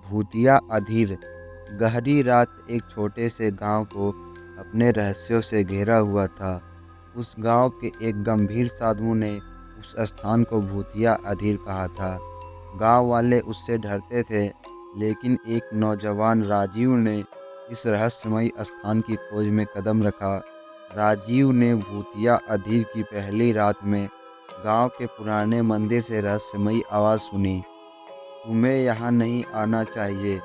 भूतिया अधीर। गहरी रात एक छोटे से गांव को अपने रहस्यों से घेरा हुआ था। उस गांव के एक गंभीर साधु ने उस स्थान को भूतिया अधीर कहा था। गांव वाले उससे डरते थे, लेकिन एक नौजवान राजीव ने इस रहस्यमयी स्थान की खोज में कदम रखा। राजीव ने भूतिया अधीर की पहली रात में गांव के पुराने मंदिर से रहस्यमयी आवाज़ सुनी। तुम्हें यहाँ नहीं आना चाहिए।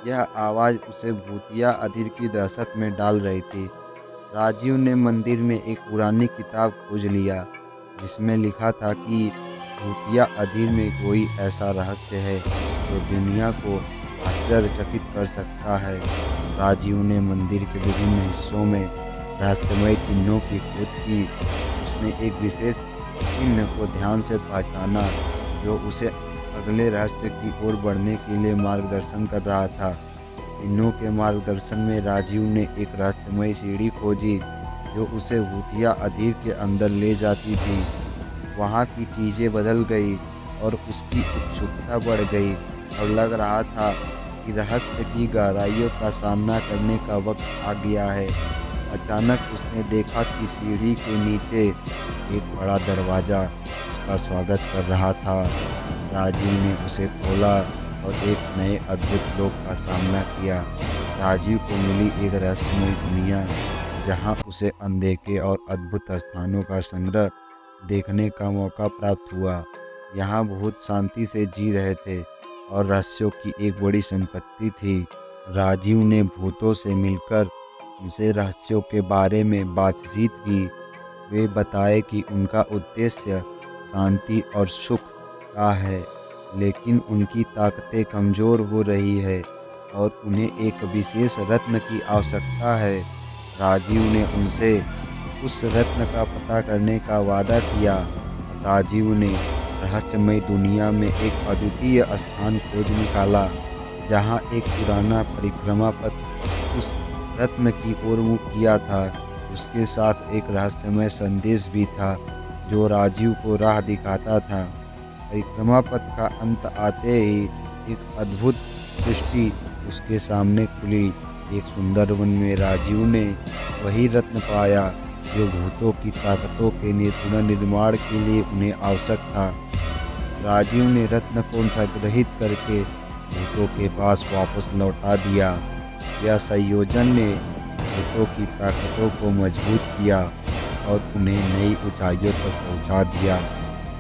यह आवाज़ उसे भूतिया अधीर की दहशत में डाल रही थी। राजीव ने मंदिर में एक पुरानी किताब खोज लिया, जिसमें लिखा था कि भूतिया अधीर में कोई ऐसा रहस्य है जो दुनिया को आश्चर्यचकित कर सकता है। राजीव ने मंदिर के विभिन्न हिस्सों में रहस्यमय चिन्हों की खोज की। उसने एक विशेष चिन्ह को ध्यान से पहचाना, जो उसे अगले रहस्य की ओर बढ़ने के लिए मार्गदर्शन कर रहा था। चिन्हों के मार्गदर्शन में राजीव ने एक रहस्यमयी सीढ़ी खोजी, जो उसे भूतिया अधीर के अंदर ले जाती थी। वहाँ की चीज़ें बदल गई और उसकी उत्सुकता बढ़ गई और लग रहा था कि रहस्य की गहराइयों का सामना करने का वक्त आ गया है। अचानक उसने देखा कि सीढ़ी के नीचे एक बड़ा दरवाज़ा उसका स्वागत कर रहा था। राजीव ने उसे खोला और एक नए अद्भुत लोक का सामना किया। राजीव को मिली एक रहस्यमय दुनिया, जहां उसे अनदेखे और अद्भुत स्थानों का संग्रह देखने का मौका प्राप्त हुआ। यहाँ भूत शांति से जी रहे थे और रहस्यों की एक बड़ी संपत्ति थी। राजीव ने भूतों से मिलकर उनसे रहस्यों के बारे में बातचीत की। वे बताए कि उनका उद्देश्य शांति और सुख का है, लेकिन उनकी ताकतें कमज़ोर हो रही है और उन्हें एक विशेष रत्न की आवश्यकता है। राजीव ने उनसे उस रत्न का पता करने का वादा किया। राजीव ने रहस्यमय दुनिया में एक अद्वितीय स्थान खोज निकाला, जहां एक पुराना परिक्रमा पथ उस रत्न की ओर मुख किया था। उसके साथ एक रहस्यमय संदेश भी था, जो राजीव को राह दिखाता था। परिक्रमा पथ का अंत आते ही एक अद्भुत सृष्टि उसके सामने खुली। एक सुंदर वन में राजीव ने वही रत्न पाया, जो भूतों की ताकतों के पुनर्निर्माण के लिए उन्हें आवश्यक था। राजीव ने रत्न को संग्रहित करके भूतों के पास वापस लौटा दिया। यह संयोजन ने भूतों की ताकतों को मजबूत किया और उन्हें नई ऊंचाइयों तक पहुंचा दिया।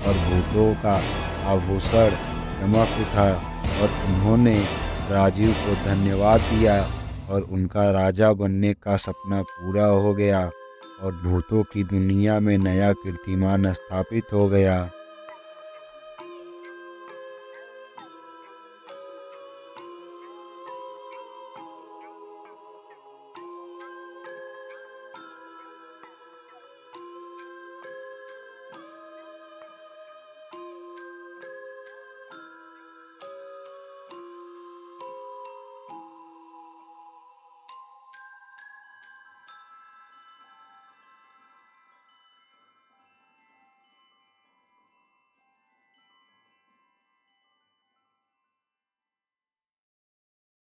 और भूतों का आभूषण चमक उठा और उन्होंने राजीव को धन्यवाद दिया और उनका राजा बनने का सपना पूरा हो गया और भूतों की दुनिया में नया कीर्तिमान स्थापित हो गया।